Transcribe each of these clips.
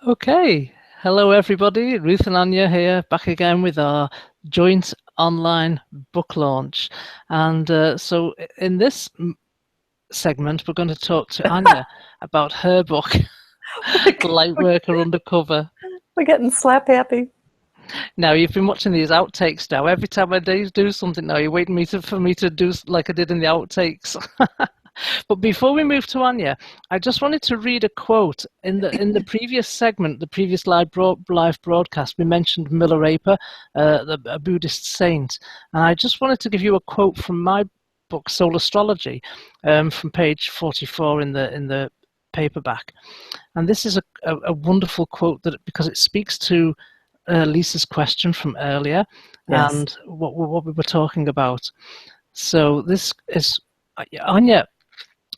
Okay, hello everybody. Ruth and Anya here, back again with our joint online book launch. And so, in this segment, we're going to talk to Anya about her book, Lightworker Undercover. We're getting slap happy. Now, you've been watching these outtakes now. Every time I do something now, you're waiting for me to do like I did in the outtakes. But before we move to Anya, I just wanted to read a quote in the previous segment, the previous live broadcast. We mentioned Milarepa, a Buddhist saint, and I just wanted to give you a quote from my book, Soul Astrology, from page 44 in the paperback. And this is a wonderful quote because it speaks to Lisa's question from earlier Yes. and what we were talking about. So this is Anya.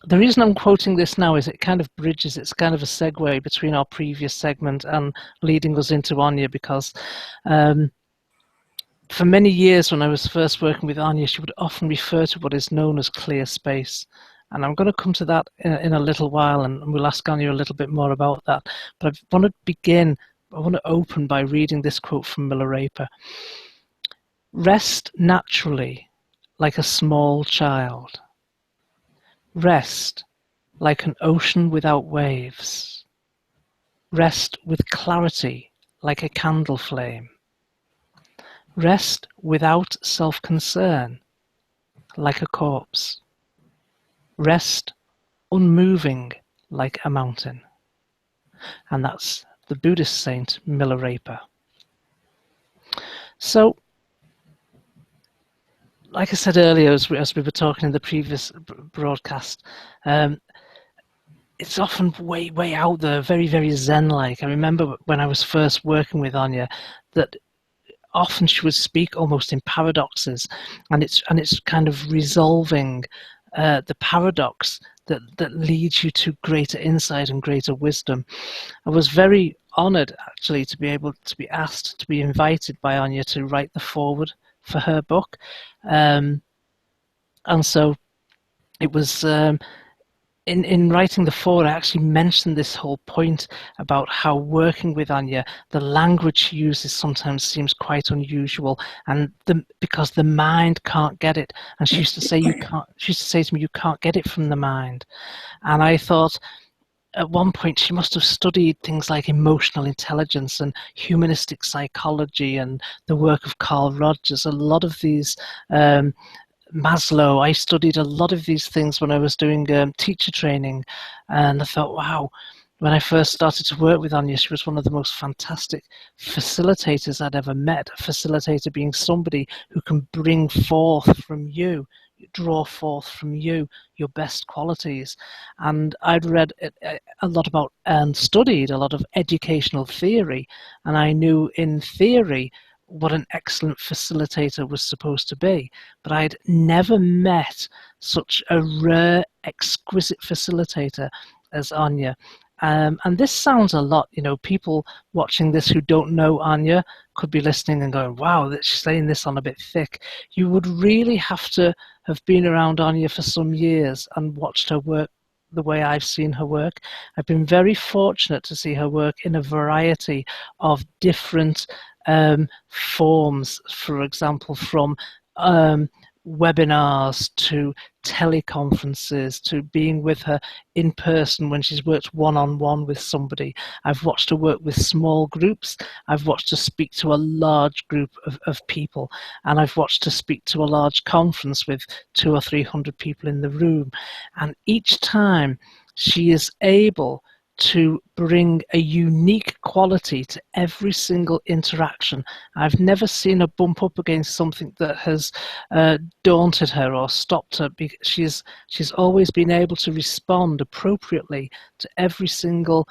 The reason I'm quoting this now is it kind of bridges, it's kind of a segue between our previous segment and leading us into Anya, because for many years when I was first working with Anya, she would often refer to what is known as clear space. And I'm going to come to that in a little while, and we'll ask Anya a little bit more about that. But I want to open by reading this quote from Milarepa. Rest naturally like a small child. Rest like an ocean without waves. Rest with clarity like a candle flame. Rest without self-concern like a corpse. Rest unmoving like a mountain. And that's the Buddhist saint Milarepa. So, like I said earlier, as we were talking in the previous broadcast, it's often way out there, very, very Zen-like. I remember when I was first working with Anya that often she would speak almost in paradoxes, and it's kind of resolving the paradox that leads you to greater insight and greater wisdom. I was very honoured actually to be able to be asked to be invited by Anya to write the foreword for her book, and so it was. In writing the foreword, I actually mentioned this whole point about how working with Anya, the language she uses sometimes seems quite unusual, and because the mind can't get it. And she used to say She used to say to me, "You can't get it from the mind." And I thought, at one point, she must have studied things like emotional intelligence and humanistic psychology and the work of Carl Rogers. A lot of these. Maslow. I studied a lot of these things when I was doing teacher training, and I thought, wow, when I first started to work with Anya, she was one of the most fantastic facilitators I'd ever met. A facilitator being somebody who can bring forth from you, draw forth from you your best qualities. And I'd read a lot about and studied a lot of educational theory, and I knew in theory what an excellent facilitator was supposed to be, but I'd never met such a rare, exquisite facilitator as Anya. And this sounds a lot, people watching this who don't know Anya could be listening and going, wow, she's saying this on a bit thick. You would really have to have been around Anya for some years and watched her work the way I've seen her work. I've been very fortunate to see her work in a variety of different forms, for example, from webinars to teleconferences to being with her in person when she's worked one-on-one with somebody. I've watched her work with small groups. I've watched her speak to a large group of people, and I've watched her speak to a large conference with 200 or 300 people in the room. And each time she is able to bring a unique quality to every single interaction. I've never seen her bump up against something that has daunted her or stopped her. She's always been able to respond appropriately to every single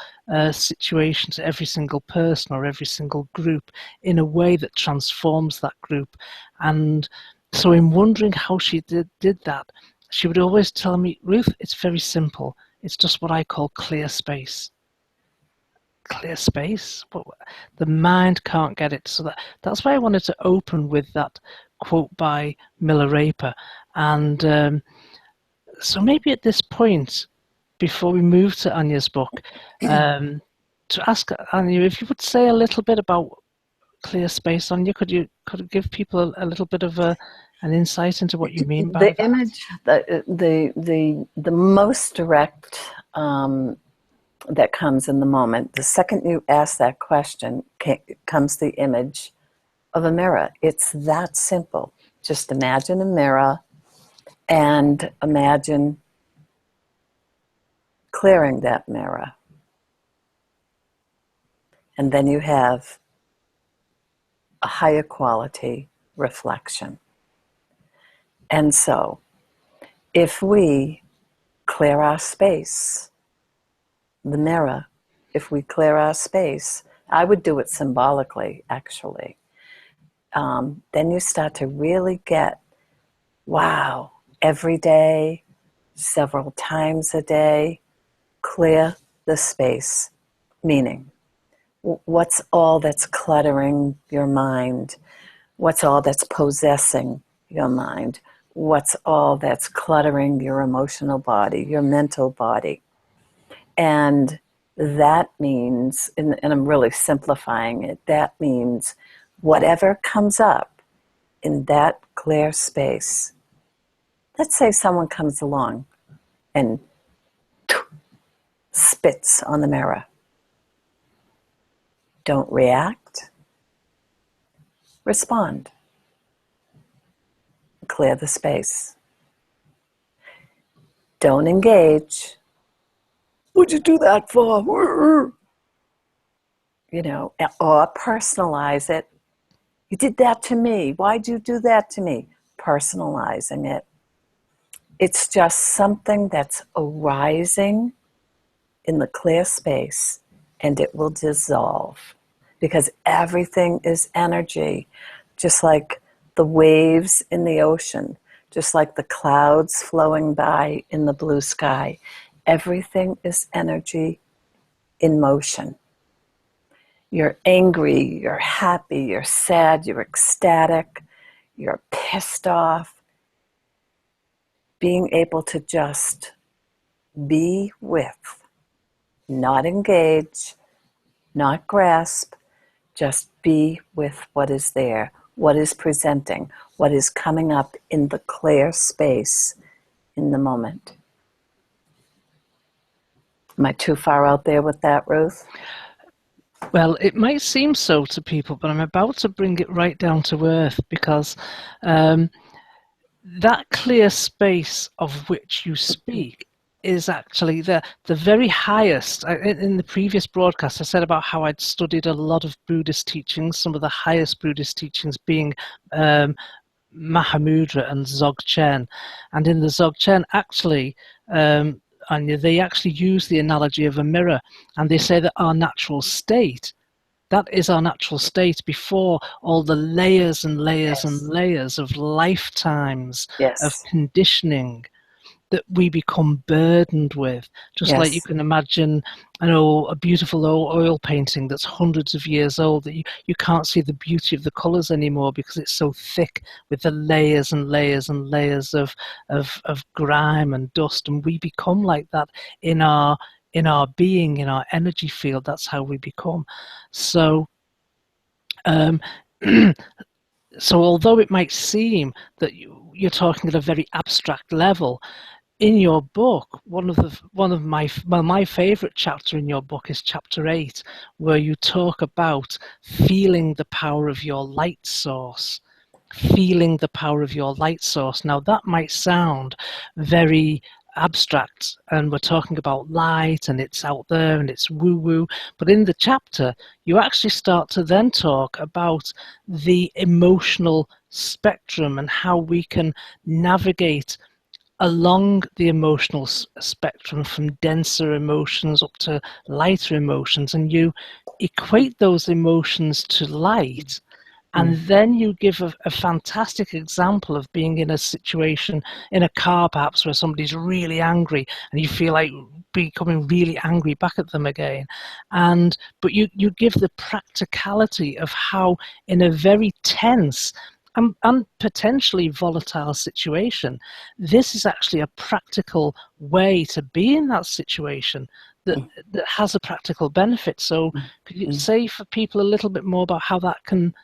situation, to every single person or every single group in a way that transforms that group. And so in wondering how she did that, she would always tell me, Ruth, it's very simple. It's just what I call clear space. Clear space? The mind can't get it. So that's why I wanted to open with that quote by Milarepa. And so maybe at this point, before we move to Anya's book, to ask Anya if you would say a little bit about clear space, Anya. Could you give people a little bit of an insight into what you mean by The that? image, the most direct that comes in the moment, the second you ask that question, comes the image of a mirror. It's that simple. Just imagine a mirror and imagine clearing that mirror. And then you have a higher quality reflection. And so, if we clear our space, the mirror, if we clear our space, I would do it symbolically, actually. Then you start to really get, wow, every day, several times a day, clear the space. Meaning, what's all that's cluttering your mind? What's all that's possessing your mind? What's all that's cluttering your emotional body, your mental body? And that means, and I'm really simplifying it, that means whatever comes up in that clear space. Let's say someone comes along and spits on the mirror. Don't react, respond. Clear the space. Don't engage. What'd you do that for? You know, or personalize it. You did that to me. Why'd you do that to me? Personalizing it. It's just something that's arising in the clear space, and it will dissolve because everything is energy, just like the waves in the ocean, just like the clouds flowing by in the blue sky. Everything is energy in motion. You're angry, you're happy, you're sad, you're ecstatic, you're pissed off. Being able to just be with, not engage, not grasp, just be with what is there, what is presenting, what is coming up in the clear space in the moment. Am I too far out there with that, Ruth? Well, it might seem so to people, but I'm about to bring it right down to earth because that clear space of which you speak is actually the very highest. In the previous broadcast, I said about how I'd studied a lot of Buddhist teachings, some of the highest Buddhist teachings being Mahamudra and Dzogchen. And in the Dzogchen, actually, and they actually use the analogy of a mirror, and they say that our natural state, that is our natural state before all the layers and layers and layers of lifetimes of Yes. conditioning that we become burdened with. Just like you can imagine, a beautiful oil painting that's hundreds of years old, that you can't see the beauty of the colors anymore because it's so thick with the layers and layers and layers of grime and dust. And we become like that in our being, in our energy field. That's how we become. So so although it might seem that you're talking at a very abstract level, in your book, one of my favorite chapter in your book is chapter 8, where you talk about feeling the power of your light source. Feeling the power of your light source. Now that might sound very abstract, and we're talking about light and it's out there and it's woo-woo, but in the chapter you actually start to then talk about the emotional spectrum and how we can navigate along the emotional spectrum from denser emotions up to lighter emotions, and you equate those emotions to light. And then you give a fantastic example of being in a situation, in a car perhaps, where somebody's really angry and you feel like becoming really angry back at them again. But you give the practicality of how in a very tense and potentially volatile situation, this is actually a practical way to be in that situation, that that has a practical benefit. So could you say for people a little bit more about how that can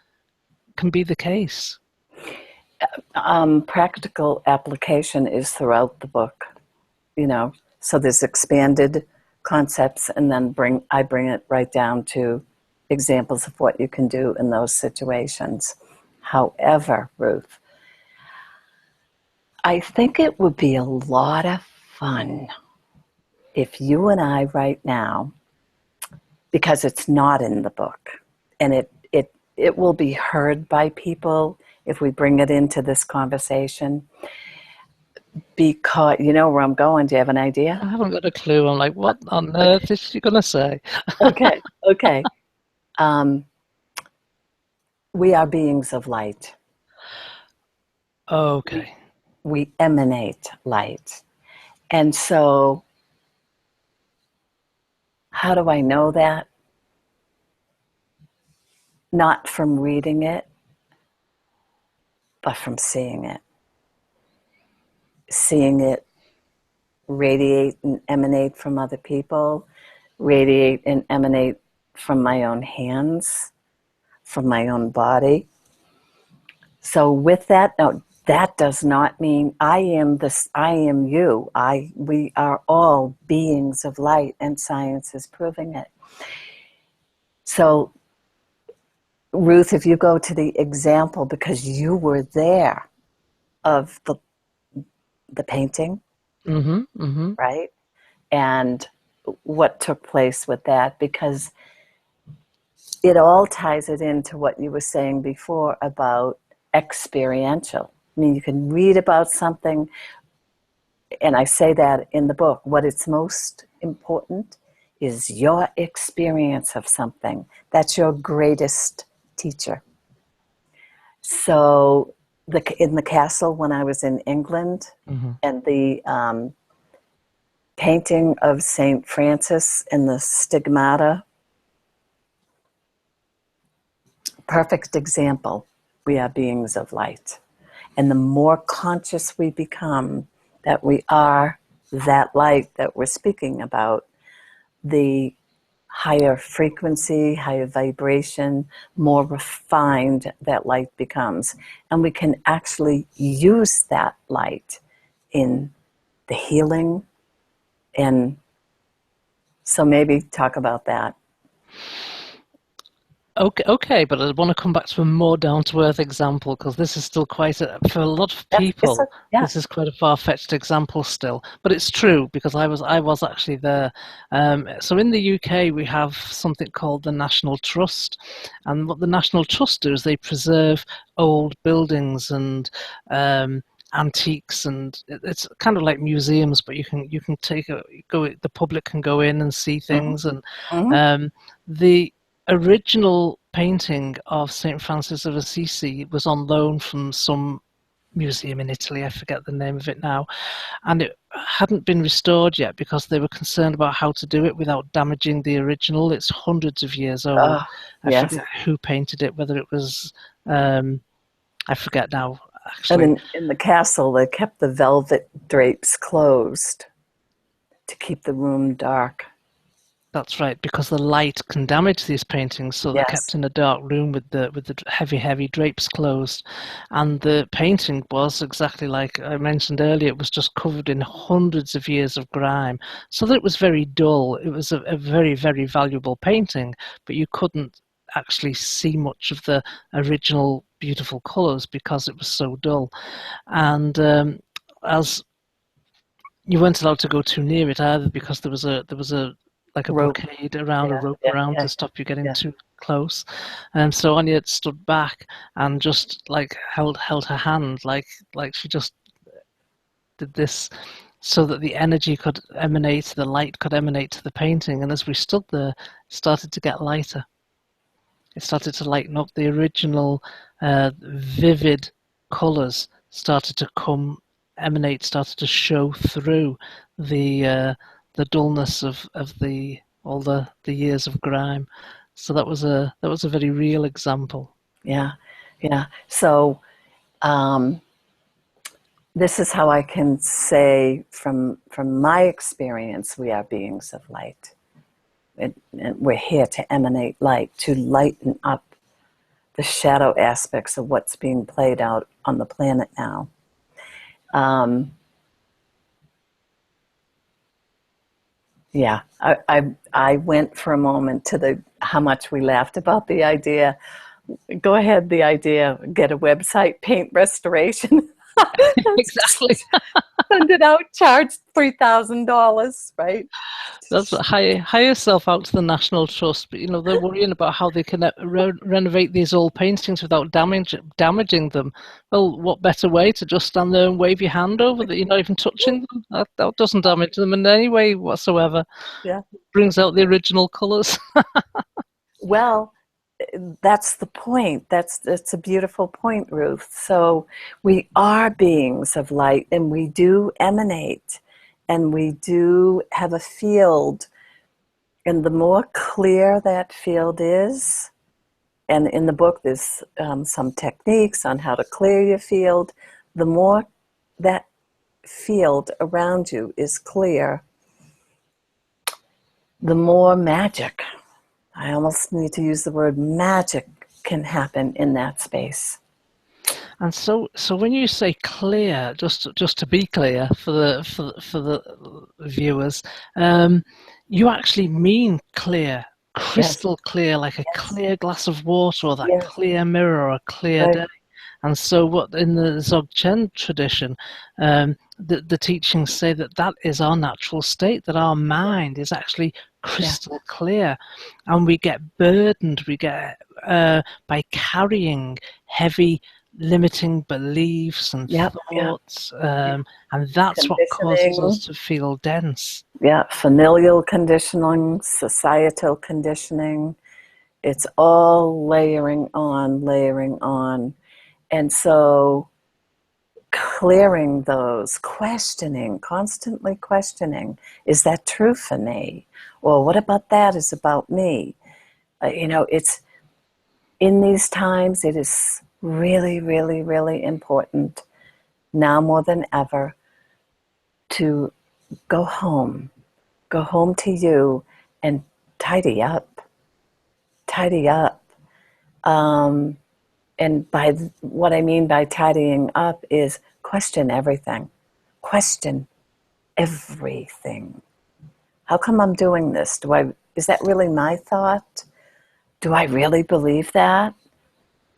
be the case? Practical application is throughout the book, so there's expanded concepts, and then I bring it right down to examples of what you can do in those situations. However, Ruth, I think it would be a lot of fun if you and I right now, because it's not in the book, and it will be heard by people if we bring it into this conversation. Because you know where I'm going. Do you have an idea? I haven't got a clue. I'm like, what on earth is she going to say? Okay. We are beings of light. Okay. We emanate light. And so, how do I know that? Not from reading it, but from seeing it. Seeing it radiate and emanate from other people, radiate and emanate from my own hands, from my own body. So with that, no, that does not mean I am this, I am you. We are all beings of light, and science is proving it. So Ruth, if you go to the example, because you were there, of the painting, right? And what took place with that, because it all ties it into what you were saying before about experiential. I mean, you can read about something, and I say that in the book, what is most important is your experience of something. That's your greatest teacher. So in the castle when I was in England, and the painting of St. Francis and the stigmata, perfect example. We are beings of light. And the more conscious we become that we are that light that we're speaking about, the higher frequency, higher vibration, more refined that light becomes. And we can actually use that light in the healing. And so maybe talk about that. Okay, but I want to come back to a more down-to-earth example, because this is still for a lot of people, this is quite a far-fetched example still. But it's true, because I was actually there. So in the UK, we have something called the National Trust, and what the National Trust do is they preserve old buildings and antiques, and it's kind of like museums, but you can the public can go in and see things, and the original painting of St. Francis of Assisi was on loan from some museum in Italy. I forget the name of it now. And it hadn't been restored yet because they were concerned about how to do it without damaging the original. It's hundreds of years old. I forget who painted it, whether it was, I forget now, actually. And in the castle, they kept the velvet drapes closed to keep the room dark. That's right, because the light can damage these paintings, so they're kept in a dark room with the heavy drapes closed. And the painting was exactly like I mentioned earlier. It was just covered in hundreds of years of grime, so that it was very dull. It was a very, very valuable painting, but you couldn't actually see much of the original beautiful colours because it was so dull. And as you weren't allowed to go too near it either, because there was a like a blockade around, a rope around to stop you getting too close. And so Anya stood back and just like held her hand, like she just did this, so that the energy could emanate, the light could emanate to the painting. And as we stood there, it started to get lighter. It started to lighten up. The original vivid colours started to started to show through the dullness of all the years of grime. So that was a very real example. Yeah. So this is how I can say from my experience, we are beings of light. And we're here to emanate light, to lighten up the shadow aspects of what's being played out on the planet now. Yeah, I went for a moment to the how much we laughed about the idea. Go ahead, the idea, get a website, paint restoration. Exactly. Send it out, charge $3,000, right? That's hire yourself out to the National Trust, but they're worrying about how they can renovate these old paintings without damaging them. Well, what better way to just stand there and wave your hand over that you're not even touching them? That doesn't damage them in any way whatsoever. Yeah. Brings out the original colours. Well, that's the point. That's a beautiful point, Ruth. So we are beings of light, and we do emanate, and we do have a field. And the more clear that field is, and in the book there's some techniques on how to clear your field, the more that field around you is clear, the more magic, I almost need to use the word magic, can happen in that space. And so when you say clear, just to be clear for the viewers, you actually mean clear, crystal clear, like a clear glass of water, or that clear mirror, or a clear day. And so what in the Dzogchen tradition, the teachings say that is our natural state, that our mind is actually crystal clear, and we get burdened, by carrying heavy limiting beliefs and thoughts, and that's what causes us to feel dense. Yeah, familial conditioning, societal conditioning, it's all layering on. And so clearing those, constantly questioning, is that true for me? Or what about that is about me? It's in these times, it is really, really, really important, now more than ever, to go home to you and tidy up. And by what I mean by tidying up is question everything. Question everything. How come I'm doing this? Is that really my thought? Do I really believe that?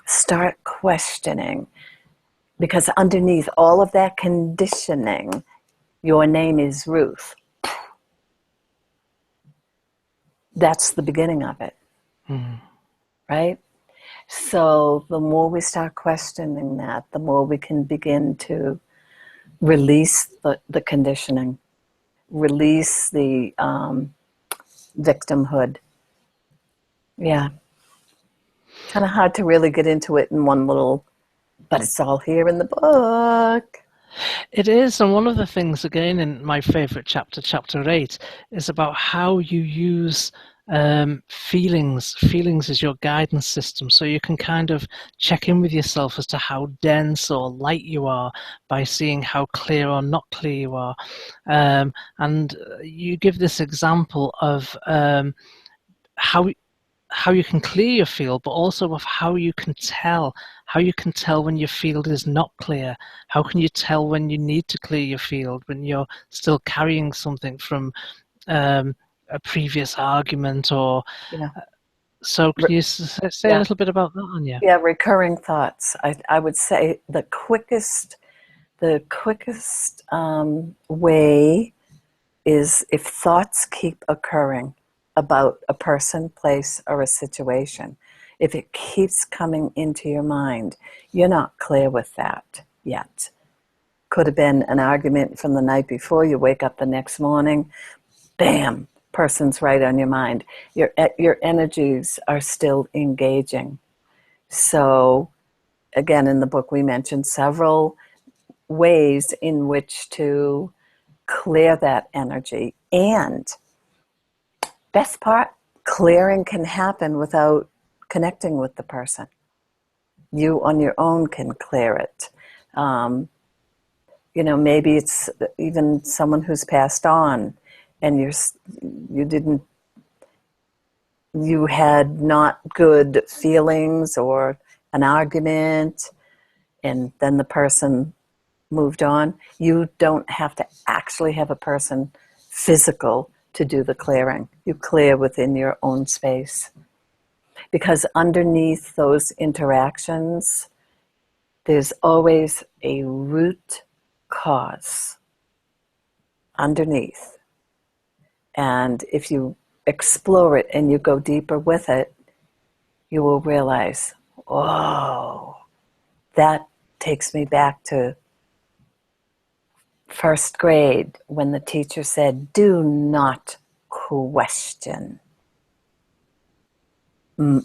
Start questioning. Because underneath all of that conditioning, your name is Ruth. That's the beginning of it. Right? So the more we start questioning that, the more we can begin to release the conditioning, release the victimhood. Yeah. Kind of hard to really get into it in one little, but it's all here in the book. It is, and one of the things, again, in my favorite chapter 8, is about how you use feelings. Feelings is your guidance system, so you can kind of check in with yourself as to how dense or light you are by seeing how clear or not clear you are. And you give this example of how you can clear your field, but also of how you can tell when your field is not clear. How can you tell when you need to clear your field, when you're still carrying something from a previous argument, or so can you say a little bit about that, Anya? Yeah, recurring thoughts. I would say the quickest way is if thoughts keep occurring about a person, place, or a situation. If it keeps coming into your mind, you're not clear with that yet. Could have been an argument from the night before. You wake up the next morning, bam, person's right on your mind. Your energies are still engaging. So, again, in the book we mentioned several ways in which to clear that energy. And best part, clearing can happen without connecting with the person. You on your own can clear it. You know, maybe it's even someone who's passed on, and you had not good feelings or an argument, and then the person moved on. You don't have to actually have a person physical to do the clearing. You clear within your own space. Because underneath those interactions, there's always a root cause underneath. And if you explore it and you go deeper with it, you will realize, whoa, that takes me back to first grade when the teacher said, do not question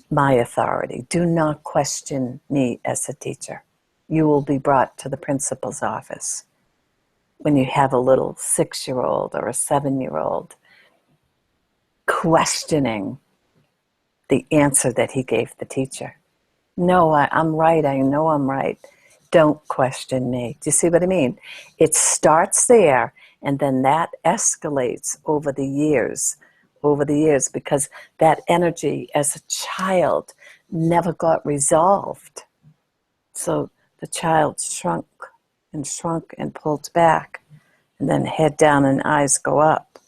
my authority. Do not question me as a teacher. You will be brought to the principal's office. When you have a little 6-year-old or a 7-year-old questioning the answer that he gave the teacher. No, I'm right. I know I'm right. Don't question me. Do you see what I mean? It starts there, and then that escalates over the years, because that energy as a child never got resolved. So the child shrunk and pulled back, and then head down and eyes go up.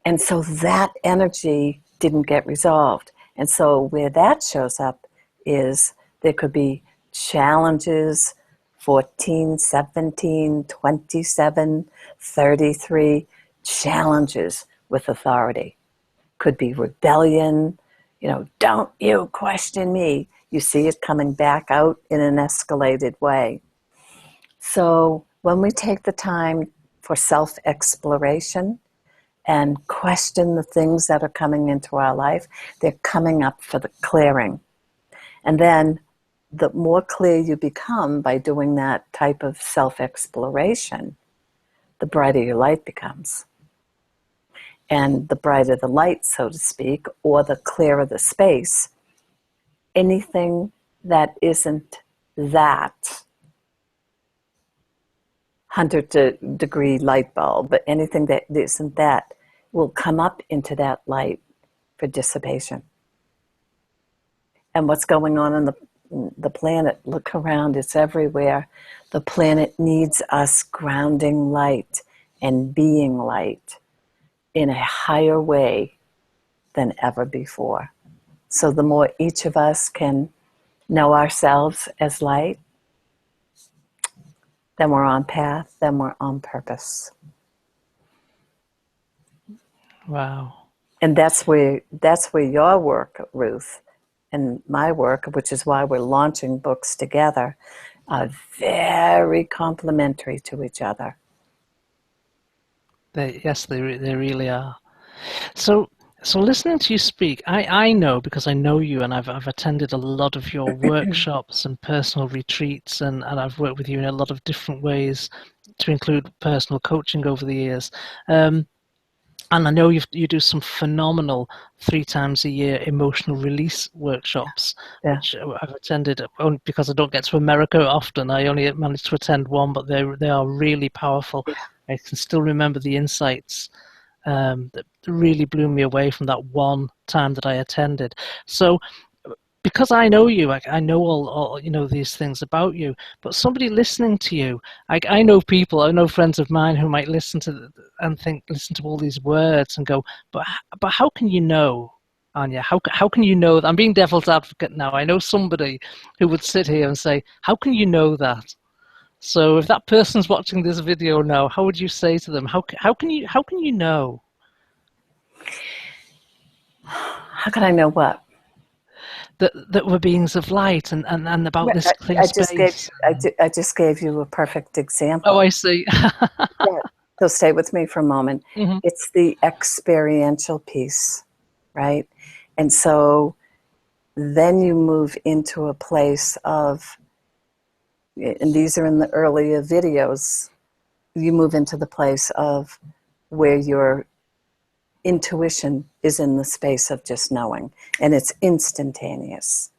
And so that energy didn't get resolved. And so where that shows up is there could be challenges, 14, 17, 27, 33, challenges with authority. Could be rebellion, don't you question me. You see it coming back out in an escalated way. So when we take the time for self-exploration and question the things that are coming into our life, they're coming up for the clearing. And then the more clear you become by doing that type of self-exploration, the brighter your light becomes. And the brighter the light, so to speak, or the clearer the space, anything that isn't that 100-degree light bulb, but anything that isn't that will come up into that light for dissipation. And what's going on the planet, look around, it's everywhere. The planet needs us grounding light and being light in a higher way than ever before. So the more each of us can know ourselves as light, then we're on path, then we're on purpose. Wow. And that's where your work, Ruth, and my work, which is why we're launching books together, are very complementary to each other. They really are. So listening to you speak, I know, because I know you, and I've attended a lot of your workshops and personal retreats, and I've worked with you in a lot of different ways, to include personal coaching over the years. And I know you do some phenomenal 3 times a year emotional release workshops, which I've attended only because I don't get to America often. I only managed to attend one, but they are really powerful. Yeah. I can still remember the insights that really blew me away from that one time that I attended. So because I know you, I know all these things about you, but somebody listening to you, I know friends of mine who might listen to all these words and go, but how can you know, Anya? How can you know that? I'm being devil's advocate now. I know somebody who would sit here and say, how can you know that? So if that person's watching this video now, how would you say to them, how can you know? How can I know what? That we're beings of light and about this clear space. I just gave you a perfect example. Oh, I see. Yeah. So stay with me for a moment. Mm-hmm. It's the experiential piece, right? And so then you move into a place of, and these are in the earlier videos, you move into the place of where your intuition is in the space of just knowing, and it's instantaneous.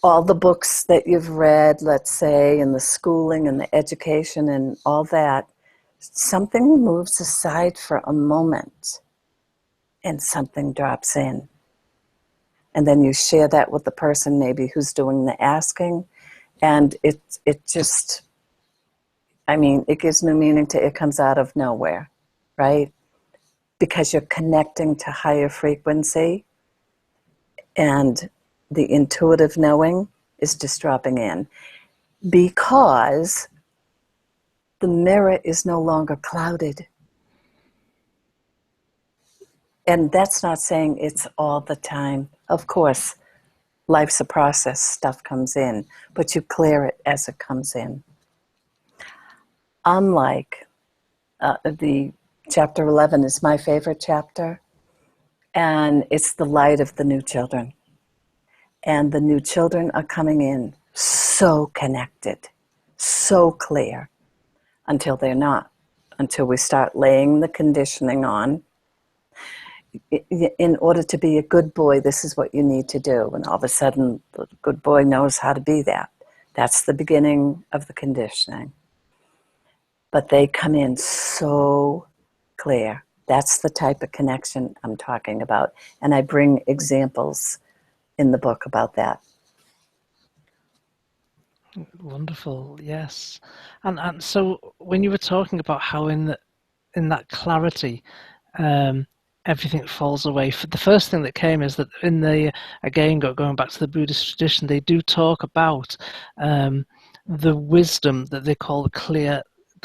all the books that you've read, let's say, and the schooling and the education and all that, something moves aside for a moment and something drops in. And then you share that with the person maybe who's doing the asking. And it just, I mean, it gives new meaning to it comes out of nowhere, right? Because you're connecting to higher frequency and the intuitive knowing is just dropping in. Because the mirror is no longer clouded. And that's not saying it's all the time. Of course, life's a process, stuff comes in, but you clear it as it comes in. Unlike the chapter 11 is my favorite chapter, and it's the light of the new children. And the new children are coming in so connected, so clear, until they're not, until we start laying the conditioning on. In order to be a good boy, this is what you need to do. And all of a sudden, the good boy knows how to be that. That's the beginning of the conditioning. But they come in so clear. That's the type of connection I'm talking about. And I bring examples in the book about that. Wonderful, yes. And so when you were talking about how in that clarity, everything falls away. The first thing that came is that again, going back to the Buddhist tradition, they do talk about the wisdom that they call the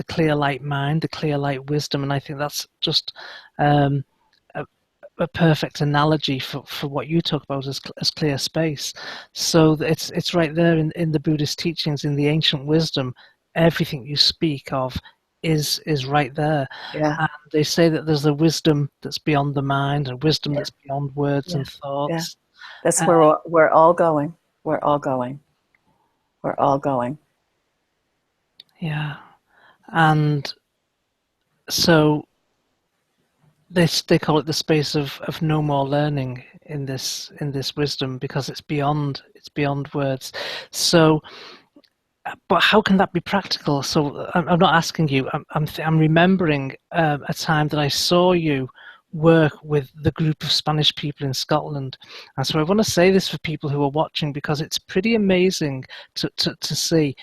clear light mind, the clear light wisdom, and I think that's just a perfect analogy for what you talk about as clear space. So it's right there in the Buddhist teachings, in the ancient wisdom. Everything you speak of is right there. Yeah. And they say that there's a wisdom that's beyond the mind, and wisdom Yeah. that's beyond words Yeah. and thoughts. Yeah. That's where we're all going. We're all going. We're all going. Yeah. And so they call it the space of no more learning in this wisdom, because it's beyond words. So, but how can that be practical? So I'm not asking you. I'm remembering a time that I saw you work with the group of Spanish people in Scotland, and so I want to say this for people who are watching, because it's pretty amazing to see.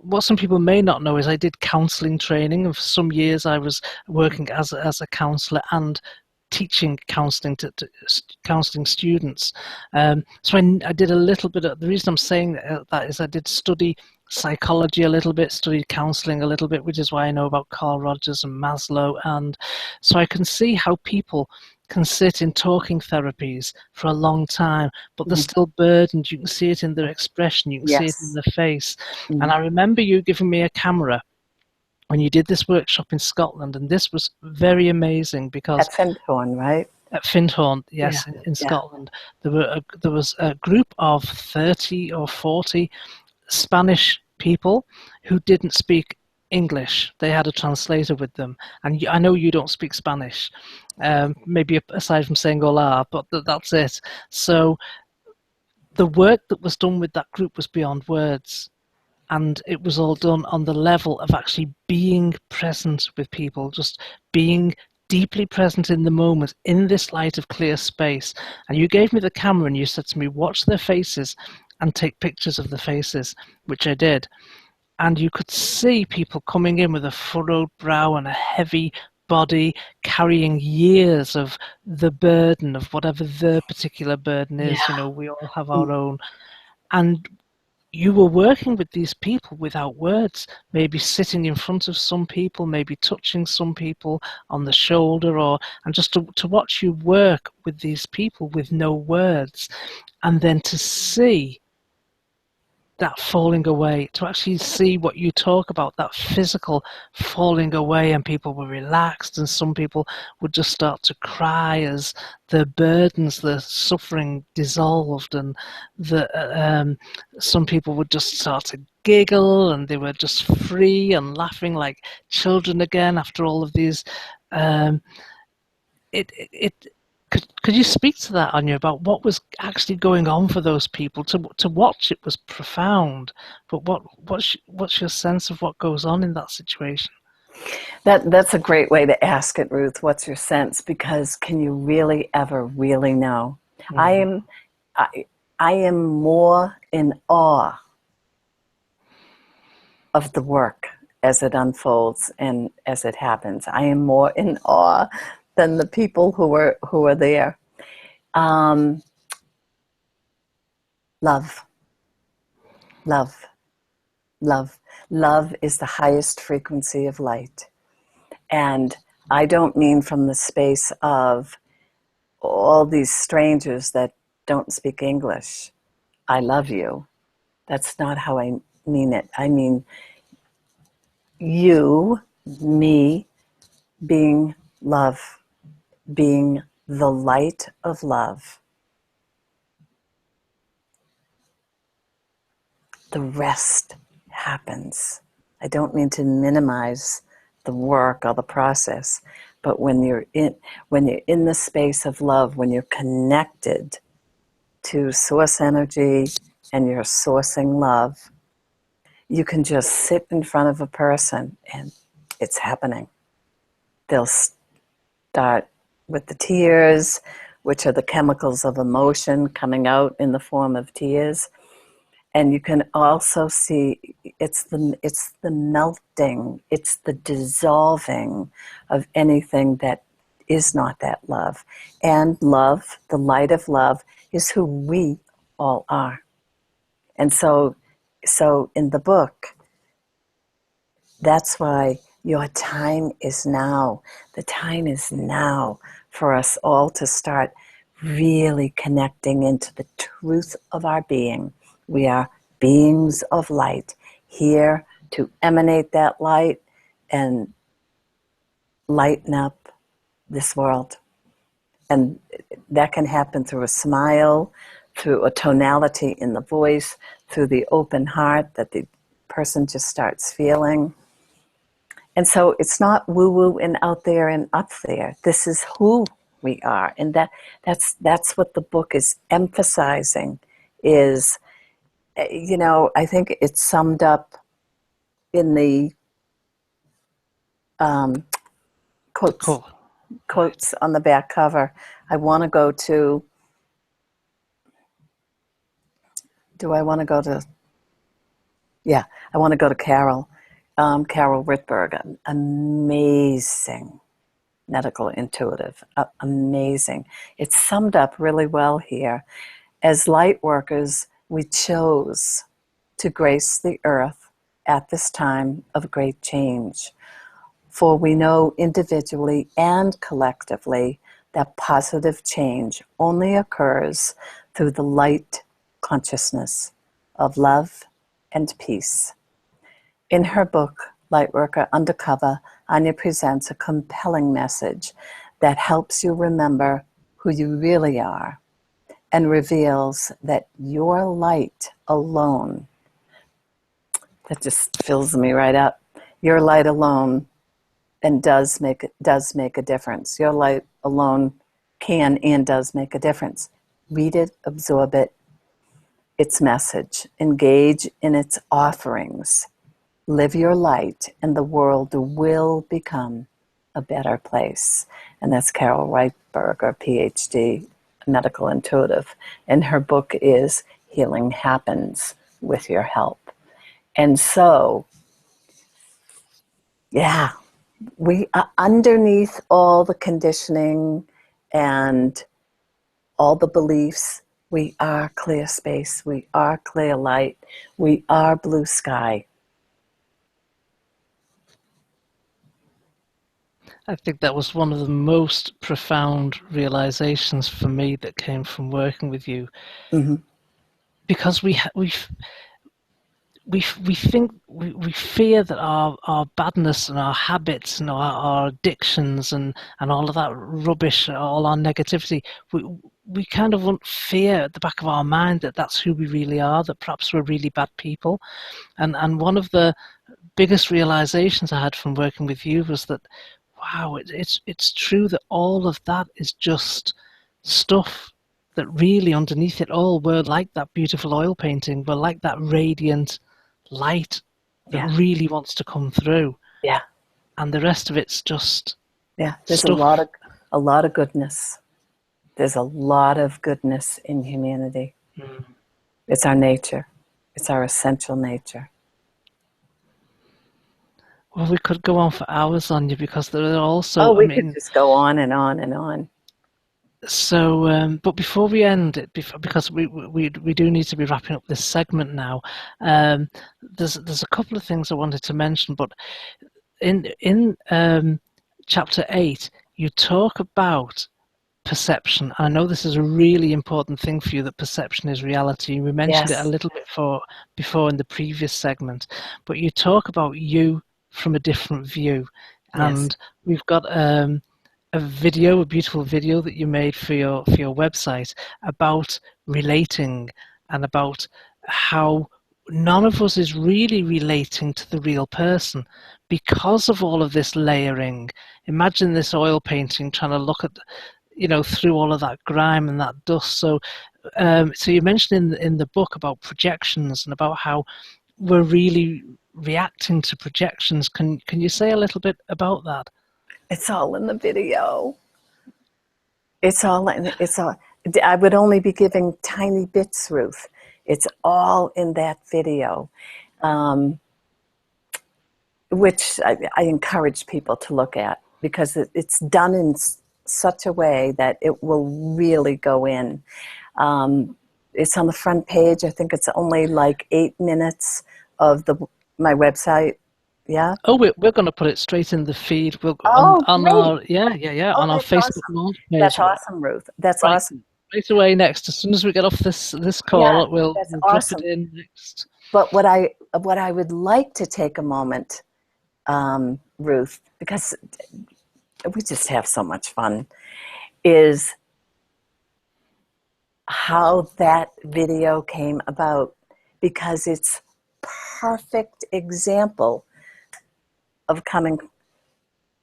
What some people may not know is I did counselling training, and for some years I was working as a counsellor and teaching counselling to counselling students. So I did a little bit of, the reason I'm saying that is I did study psychology a little bit, studied counselling a little bit, which is why I know about Carl Rogers and Maslow. And so I can see how people can sit in talking therapies for a long time, but they're still burdened. You can see it in their expression, you can see it in Yes. their face. And I remember you giving me a camera when you did this workshop in Scotland, and this was very amazing because At Findhorn, right? at Findhorn, yes, Yeah. in Yeah. Scotland, there was a group of 30 or 40 Spanish people who didn't speak English. They had a translator with them, and I know you don't speak Spanish, maybe aside from saying hola, but that's it. So the work that was done with that group was beyond words. And it was all done on the level of actually being present with people, just being deeply present in the moment, in this light of clear space. And you gave me the camera and you said to me, watch their faces and take pictures of the faces, which I did. And you could see people coming in with a furrowed brow and a heavy body, carrying years of the burden of whatever their particular burden is. Yeah. You know, we all have our own. And you were working with these people without words, maybe sitting in front of some people, maybe touching some people on the shoulder, and just to watch you work with these people with no words, and then to see that falling away, to actually see what you talk about, that physical falling away, and people were relaxed, and some people would just start to cry as the burdens, the suffering dissolved, and some people would just start to giggle, and they were just free and laughing like children again after all of these. It Could you speak to that, Anya, about what was actually going on for those people? To watch it was profound, but what's your sense of what goes on in that situation? That's a great way to ask it, Ruth. What's your sense? Because can you really ever really know? I Mm-hmm. am I am more in awe of the work as it unfolds and as it happens. I am more in awe than the people who are there. Um, love, love, love, love is the highest frequency of light, and I don't mean from the space of all these strangers that don't speak English. I love you. That's not how I mean it. I mean you, me, being love, being the light of love. The rest happens. I don't mean to minimize the work or the process, but when you're in the space of love, when you're connected to source energy and you're sourcing love, you can just sit in front of a person and it's happening. They'll start with the tears, which are the chemicals of emotion coming out in the form of tears. And you can also see it's the melting, it's the dissolving of anything that is not that love. And love, the light of love, is who we all are. And so in the book, that's why your time is now. The time is now for us all to start really connecting into the truth of our being. We are beings of light, here to emanate that light and lighten up this world. And that can happen through a smile, through a tonality in the voice, through the open heart that the person just starts feeling. And so it's not woo-woo and out there and up there. This is who we are. And that's what the book is emphasizing is, I think it's summed up in the quotes Cool. quotes on the back cover. I want to go to, do I want to go to, yeah, I want to go to Carol Rittberg, amazing medical intuitive, amazing. It's summed up really well here. As light workers, we chose to grace the earth at this time of great change. For we know individually and collectively that positive change only occurs through the light consciousness of love and peace. In her book, Lightworker Undercover, Anya presents a compelling message that helps you remember who you really are and reveals that your light alone, that just fills me right up, your light alone and does make a difference. Your light alone can and does make a difference. Read it, absorb it, its message, engage in its offerings. Live your light and the world will become a better place. And that's Carol Reitberger, PhD, medical intuitive. And her book is Healing Happens with Your Help. And so, yeah, we are underneath all the conditioning and all the beliefs. We are clear space. We are clear light. We are blue sky. I think that was one of the most profound realizations for me that came from working with you, Mm-hmm. because we think we fear that our badness and our habits and our addictions and all of that rubbish, all our negativity, we kind of want fear at the back of our mind that that's who we really are, that perhaps we're really bad people. And one of the biggest realizations I had from working with you was that, wow, it's true that all of that is just stuff that really underneath it all were like that beautiful oil painting, were like that radiant light that Yeah. really wants to come through. Yeah. And the rest of it's just There's stuff. a lot of goodness. There's a lot of goodness in humanity. Mm. It's our nature. It's our essential nature. Well, we could go on for hours on you because there are Oh, also, I we could mean, just go on and on and on. so, but before we end it, because we do need to be wrapping up this segment now, there's a couple of things I wanted to mention. But in chapter 8, you talk about perception. I know this is a really important thing for you, that perception is reality. We mentioned it a Yes. little bit before in the previous segment, but you talk about you from a different view, Yes. and we've got a beautiful video that you made for your website about relating and about how none of us is really relating to the real person because of all of this layering. Imagine this oil painting trying to look at, through all of that grime and that dust. So you mentioned in the book about projections and about how we're really reacting to projections. Can you say a little bit about that? It's all in the video. It's all in, it's all, I would only be giving tiny bits, Ruth. It's all in that video, which I encourage people to look at because it's done in such a way that it will really go in. It's on the front page. I think it's only like 8 minutes of my website. Yeah. Oh, we're going to put it straight in the feed. We'll Oh, on great. our yeah Oh, on our that's Facebook awesome. launch That's page. awesome, Ruth. That's Right, awesome. right away next. As soon as we get off this Yeah, call, that's we'll drop it awesome. in next. But what I would like to take a moment, Ruth, because we just have so much fun, is how that video came about, because it's perfect example of coming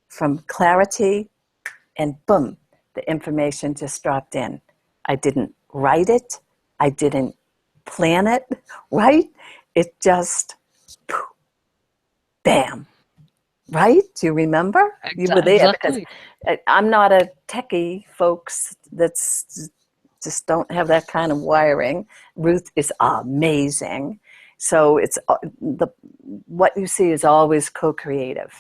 from clarity, and boom, the information just dropped in. I didn't write it. I didn't plan it, right? It just, bam, right? Do you remember? You were there because Exactly. I'm not a techie, folks. That's just don't have that kind of wiring. Ruth is amazing. So it's what you see is always co-creative.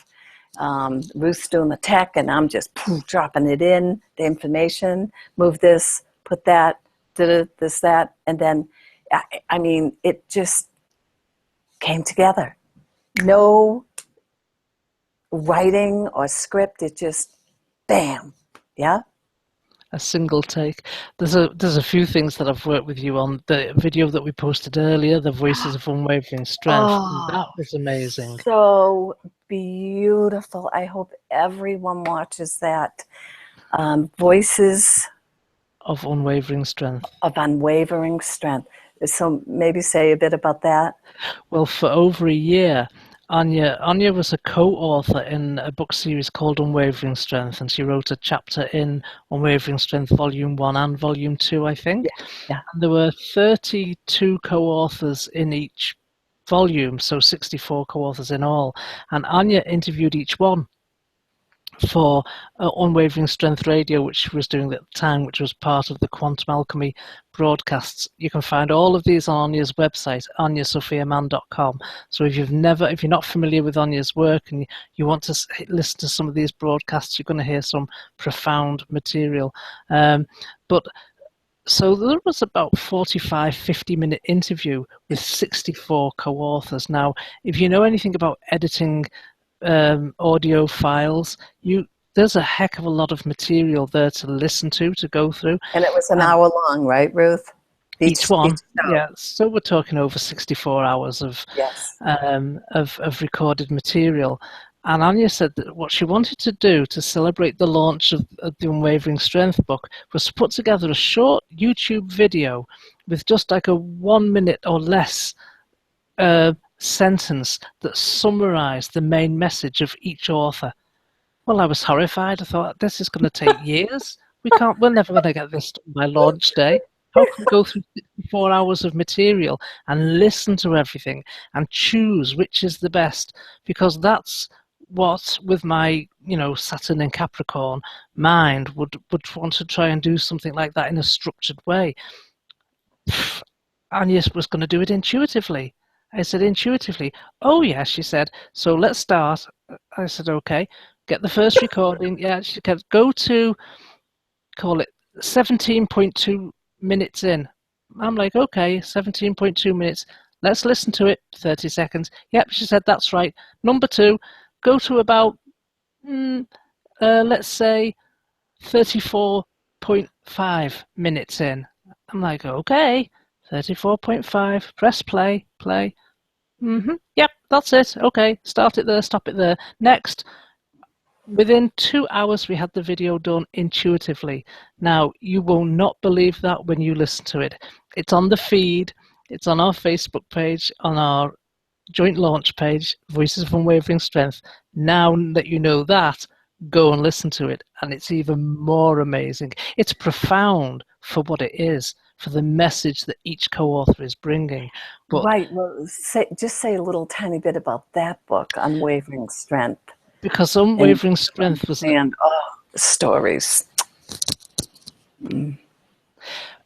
Ruth's doing the tech, and I'm just dropping it in, the information, move this, put that, this, that, and then, I mean, it just came together. No writing or script, it just, bam, yeah? A single take. There's a few things that I've worked with you on. The video that we posted earlier, the Voices of Unwavering Strength, Oh, that was amazing. so beautiful. I hope everyone watches that. Voices Of Unwavering Strength. of Unwavering Strength. So maybe say a bit about that. Well, for over a year, Anya was a co-author in a book series called Unwavering Strength, and she wrote a chapter in Unwavering Strength Volume 1 and Volume 2, I think. Yeah, yeah. And there were 32 co-authors in each volume, so 64 co-authors in all. And Anya interviewed each one for Unwavering Strength Radio, which she was doing at the time, which was part of the Quantum Alchemy broadcasts. You can find all of these on Anya's website, anyasophiamann.com. So if you're not familiar with Anya's work and you want to listen to some of these broadcasts, you're going to hear some profound material. But so there was about 45, 50-minute interview with 64 co-authors. Now, if you know anything about editing audio files, there's a heck of a lot of material there to listen to go through. And it was an And hour long, right, Ruth? each Each one, show. yeah. So we're talking over 64 hours Yes. of recorded material. And Anya said that what she wanted to do to celebrate the launch of the Unwavering Strength book was to put together a short YouTube video with just like a 1 minute or less sentence that summarized the main message of each author. Well, I was horrified. I thought, this is going to take years. We're never going to get this done by launch day. How can we go through 64 hours of material and listen to everything and choose which is the best? Because that's what, with my, Saturn and Capricorn mind, would want to try and do something like that in a structured way. Anya was going to do it intuitively. I said, intuitively. Oh, yeah, she said. So let's start. I said, okay. Get the first recording. Yeah, she said, go to, call it 17.2 minutes in. I'm like, okay, 17.2 minutes. Let's listen to it. 30 seconds. Yep, she said, that's right. Number 2, go to about, let's say, 34.5 minutes in. I'm like, okay, 34.5, press play. Yep, that's it. Okay, start it there, stop it there. Next. Within 2 hours, we had the video done intuitively. Now, you will not believe that when you listen to it. It's on the feed, it's on our Facebook page, on our joint launch page, Voices of Unwavering Strength. Now that you know that, go and listen to it, and it's even more amazing. It's profound for what it is, for the message that each co-author is bringing. But right. Well, just say a little tiny bit about that book, Unwavering Strength. Because Unwavering Strength was stories.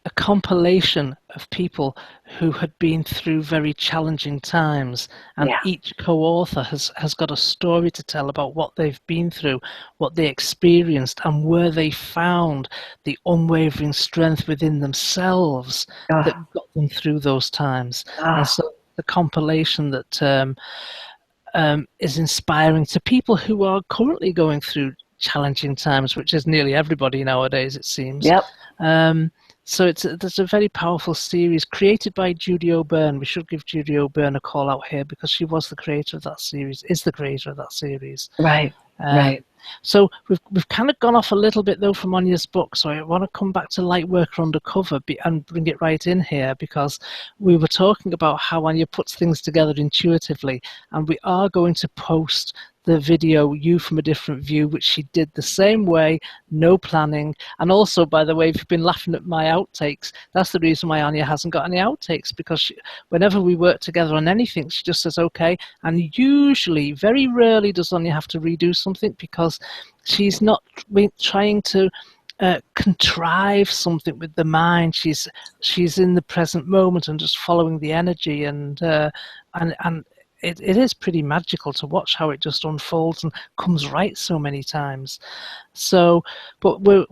A compilation of people who had been through very challenging times, and each co-author has got a story to tell about what they've been through, what they experienced, and where they found the unwavering strength within themselves that got them through those times. And so the compilation that is inspiring to people who are currently going through challenging times, which is nearly everybody nowadays, it seems. Yep. So there's a very powerful series created by Judy O'Byrne. We should give Judy O'Byrne a call out here because she was the creator of that series, is the creator of that series. Right, right. So we've kind of gone off a little bit though from Anya's book, so I want to come back to Lightworker Undercover and bring it right in here, because we were talking about how Anya puts things together intuitively, and we are going to post the video You from a Different View, which she did the same way, no planning. And also, by the way, if you've been laughing at my outtakes, that's the reason why Anya hasn't got any outtakes, because whenever we work together on anything, she just says okay. And usually, very rarely does Anya have to redo something, because she's not trying to contrive something with the mind. She's in the present moment and just following the energy, and it is pretty magical to watch how it just unfolds and comes right so many times. So, but we're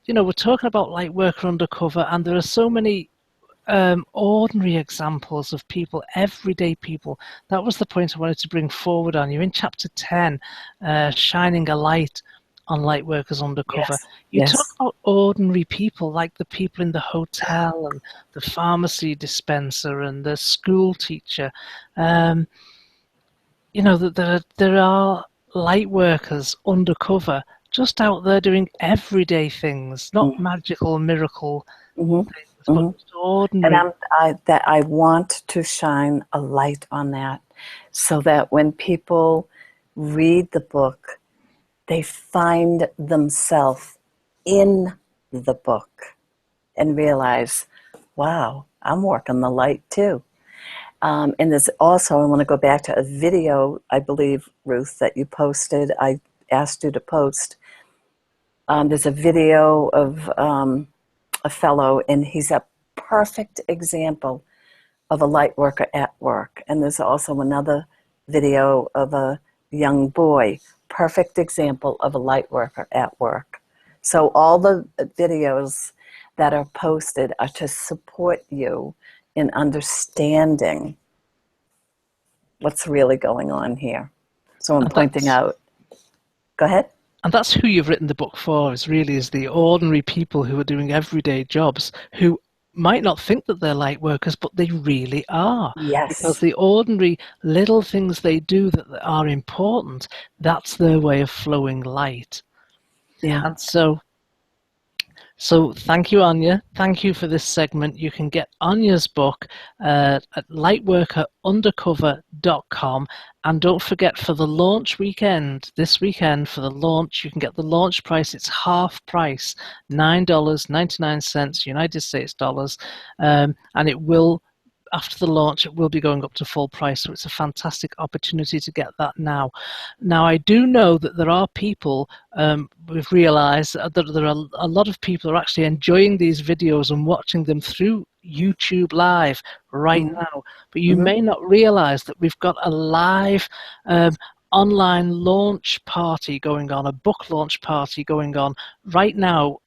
talking about Lightworker Undercover, and there are so many ordinary examples of people, everyday people. That was the point I wanted to bring forward on you. In chapter 10, Shining a Light on Lightworkers Undercover, you talk about ordinary people, like the people in the hotel and the pharmacy dispenser and the school teacher. That there are light workers undercover, just out there doing everyday things, not magical miracle things, but ordinary. And I want to shine a light on that, so that when people read the book, they find themselves in the book and realize, wow, I'm working the light too. And there's also, I want to go back to a video, I believe, Ruth, that you posted. I asked you to post. There's a video of a fellow, and he's a perfect example of a light worker at work. And there's also another video of a young boy, perfect example of a light worker at work. So all the videos that are posted are to support you in understanding what's really going on here. So I'm pointing out. Go ahead. And that's who you've written the book for, is the ordinary people who are doing everyday jobs, who might not think that they're light workers, but they really are. Yes. Because the ordinary little things they do that are important, that's their way of flowing light. Yeah. And so So thank you, Anya. Thank you for this segment. You can get Anya's book at lightworkerundercover.com. And don't forget, for the launch weekend, this weekend, for the launch, you can get the launch price. It's half price, $9.99 United States dollars. And it will, after the launch, it will be going up to full price. So it's a fantastic opportunity to get that now. Now, I do know that there are people, we've realized that there are a lot of people are actually enjoying these videos and watching them through YouTube Live right Mm-hmm. now. But you Mm-hmm. may not realize that we've got a live online launch party going on, a book launch party going on right now.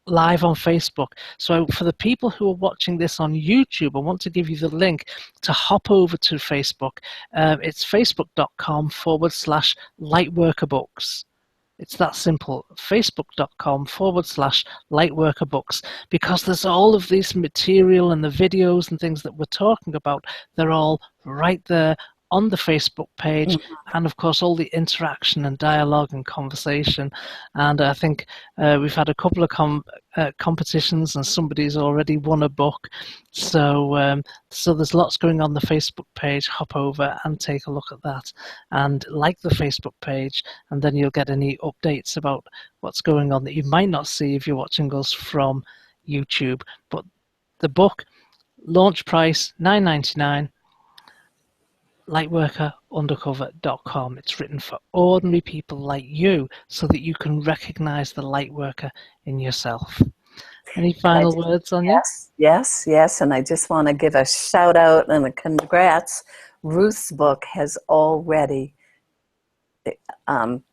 Live on Facebook. So for the people who are watching this on YouTube, I want to give you the link to hop over to Facebook. It's facebook.com/lightworkerbooks. It's that simple. Facebook.com/lightworkerbooks, because there's all of this material and the videos and things that we're talking about. They're all right there on the Facebook page, and of course all the interaction and dialogue and conversation. And I think we've had a couple of competitions, and somebody's already won a book. So so there's lots going on the Facebook page. Hop over and take a look at that, and like the Facebook page, and then you'll get any updates about what's going on that you might not see if you're watching us from YouTube. But the book, launch price $9.99, lightworkerundercover.com. It's written for ordinary people like you, so that you can recognize the lightworker in yourself. Any final words, Anya? Yes. And I just want to give a shout out and a congrats. Ruth's book has already come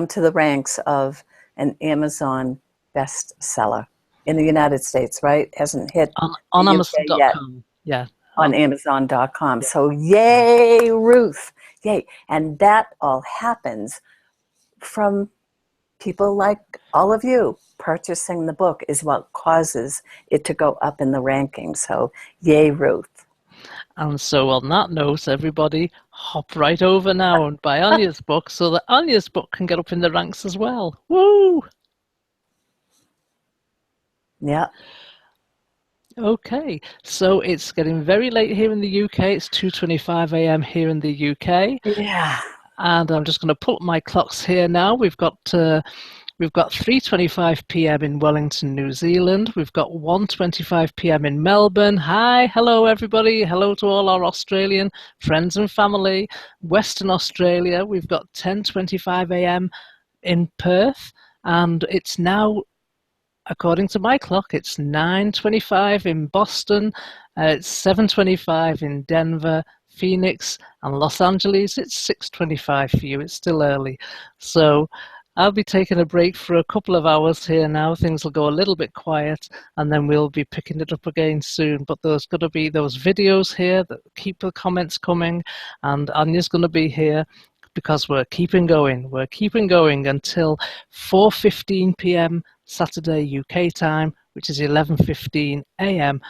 to the ranks of an Amazon bestseller in the United States, right? Hasn't hit On the UK yet. Amazon.com. Yeah. On Amazon.com. So yay, Ruth. Yay. And that all happens from people like all of you. Purchasing the book is what causes it to go up in the ranking. So yay, Ruth. And so on that note, everybody hop right over now and buy Anya's book, so that Anya's book can get up in the ranks as well. Woo! Yeah. Okay, so it's getting very late here in the UK. It's 2:25 a.m. here in the UK. Yeah. And I'm just going to pull up my clocks here now. We've got 3:25 p.m. in Wellington, New Zealand. We've got 1:25 p.m. in Melbourne. Hi, hello everybody. Hello to all our Australian friends and family. Western Australia, we've got 10:25 a.m. in Perth, and it's now, according to my clock, it's 9:25 in Boston, it's 7:25 in Denver, Phoenix, and Los Angeles. It's 6:25 for you. It's still early. So I'll be taking a break for a couple of hours here now. Things will go a little bit quiet, and then we'll be picking it up again soon. But there's going to be those videos here that keep the comments coming, and Anya's going to be here, because we're keeping going. We're keeping going until 4:15 p.m. Saturday UK time, which is 11:15 a.m.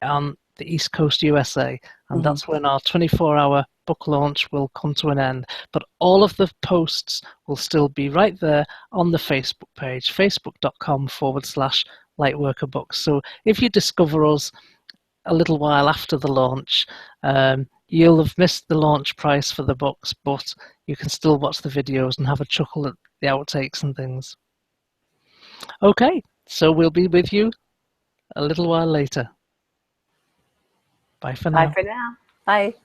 on the East Coast USA, and that's when our 24-hour book launch will come to an end. But all of the posts will still be right there on the Facebook page, facebook.com/lightworkerbooks. So if you discover us a little while after the launch, you'll have missed the launch price for the books, but you can still watch the videos and have a chuckle at the outtakes and things. Okay, so we'll be with you a little while later. Bye for now. Bye for now. Bye.